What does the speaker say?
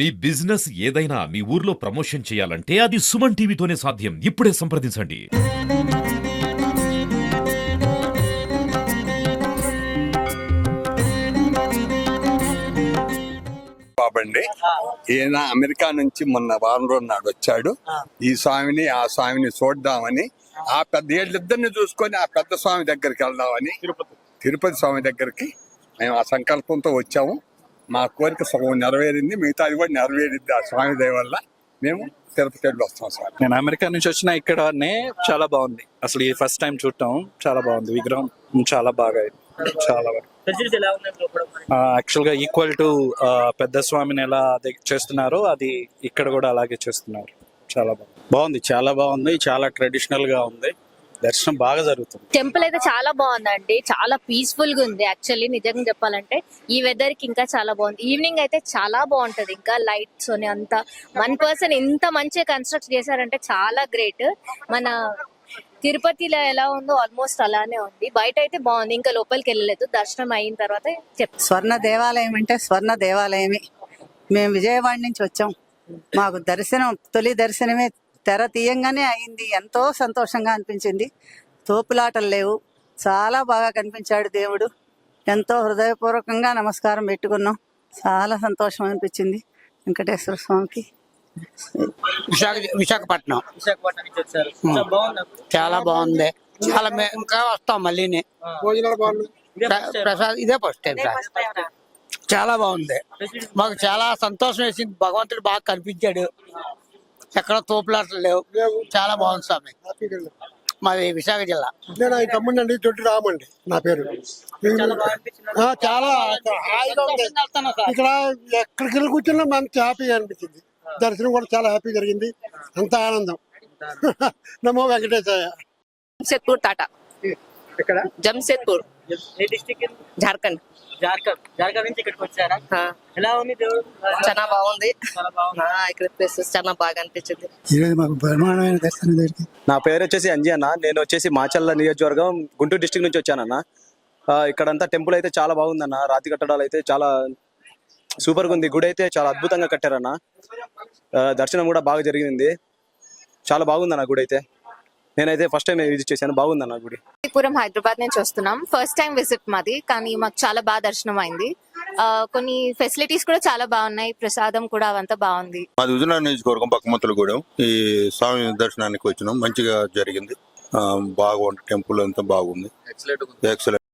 మీ business ఏదైనా మీ ఊర్లో promotion చేయాలంటే అది సుమన్ టీవీతోనే సాధ్యం. ఇప్పుడే సంప్రదించండి. బాబండి ఈయన అమెరికా నుంచి మొన్న వారం రోజు నాడు వచ్చాడు. ఈ స్వామిని ఆ స్వామిని చూద్దామని, ఆ పెద్ద వీళ్ళిద్దరిని చూసుకొని ఆ పెద్ద స్వామి దగ్గరికి వెళ్దామని, తిరుపతి స్వామి దగ్గరికి మేము ఆ సంకల్పంతో వచ్చాము. మా కోరిక సగం నెరవేరింది, మిగతా అది కూడా నెరవేరింది ఆ స్వామి దయ వల్ల. మేము తిరుపతి వెళ్ళి వస్తాం సార్. నేను అమెరికా నుంచి వచ్చిన ఇక్కడనే చాలా బాగుంది. అసలు ఈ ఫస్ట్ టైం చూడటం చాలా బాగుంది. విగ్రహం చాలా బాగా చాలా యాక్చువల్ గా ఈక్వల్ టు పెద్ద స్వామిని ఎలా చేస్తున్నారో అది ఇక్కడ కూడా అలాగే చేస్తున్నారు. చాలా బాగుంది, చాలా బాగుంది, చాలా ట్రెడిషనల్ గా ఉంది. దర్శనం బాగా జరుగుతుంది. టెంపుల్ అయితే చాలా బాగుందండి, చాలా పీస్ఫుల్ గా ఉంది. యాక్చువల్లీ నిజంగా చెప్పాలంటే ఈ వెదర్ కి ఇంకా చాలా బాగుంది. ఈవినింగ్ అయితే చాలా బాగుంటది. ఇంకా లైట్స్ అంతా 1 ఇంత మంచిగా కన్స్ట్రక్ట్ చేశారంటే చాలా గ్రేట్. మన తిరుపతిలో ఎలా ఉందో ఆల్మోస్ట్ అలానే ఉంది. బయట అయితే బాగుంది, ఇంకా లోపలికి వెళ్ళలేదు. దర్శనం అయిన తర్వాత స్వర్ణ దేవాలయం అంటే స్వర్ణ దేవాలయమే. మేము విజయవాడ నుంచి వచ్చాం. మాకు దర్శనం, తొలి దర్శనమే తెర తీయంగానే అయింది. ఎంతో సంతోషంగా అనిపించింది. తోపులాటలు లేవు, చాలా బాగా కనిపించాడు దేవుడు. ఎంతో హృదయపూర్వకంగా నమస్కారం పెట్టుకున్నాం. చాలా సంతోషం అనిపించింది వెంకటేశ్వర స్వామికి. విశాఖపట్నం నుంచి వచ్చారు. చాలా బాగుంది. చాలా ఇంకా వస్తాం మళ్ళీని. ప్రసాద్ ఇదే ఫస్ట్ టైం సార్. చాలా బాగుంది. మాకు చాలా సంతోషం వేసింది. భగవంతుడు బాగా కనిపించాడు. ఎక్కడ తోపులాటలు లేవు. చాలా బాగుంది స్వామి. మాది విశాఖ జిల్లా. నేను ఈ తమ్ముండి తొట్టి రామండి నా పేరు. చాలా హాయిగా ఉంది. ఇక్కడ ఎక్కడికి వెళ్ళి కూర్చున్నా మంచి హ్యాపీగా అనిపించింది. దర్శనం కూడా చాలా హ్యాపీ జరిగింది. అంత ఆనందం. నమో వెంకటేశయ్య. జంషెద్పూర్ టాటా. జంషెద్పూర్, జార్ఖండ్. జార్ఖండ్ నుంచి ఇక్కడికి వచ్చారా? ఎలా ఉంది దేవుడు? చాలా బాగుంది. ఇక్కడ ప్లేసెస్ చాలా బాగా అనిపించింది. మాకు బ్రహ్మాండమైన దర్శనం జరిగింది. నా పేరు వచ్చేసి అంజీ అన్న. నేను వచ్చేసి మాచల్ల నియోజకవర్గం గుంటూరు డిస్ట్రిక్ట్ నుంచి వచ్చానన్న. ఇక్కడంతా టెంపుల్ అయితే చాలా బాగుందన్న. రాతి కట్టడాలు అయితే చాలా సూపర్గా ఉంది. గుడి అయితే చాలా అద్భుతంగా కట్టారన్న. దర్శనం కూడా బాగా జరిగింది. చాలా బాగుందన్న గుడి అయితే. నేనైతే ఫస్ట్ టైం విజిట్ చేశాను. బాగుందన్న గుడి. పురం హైదరాబాద్ నుంచి వస్తున్నాం. ఫస్ట్ టైం విజిట్ మాది, కానీ మాకు చాలా బాగా దర్శనం అయింది. కొన్ని ఫెసిలిటీస్ కూడా చాలా బాగున్నాయి. ప్రసాదం కూడా అవంతా బాగుంది. మాది హుజూర్నగర్ నియోజకవర్గం పక్కమతులగూడెం. ఈ స్వామి దర్శనానికి వచ్చినాం. మంచిగా జరిగింది. బాగుంది. టెంపుల్ అంతా బాగుంది. ఎక్సలెంట్.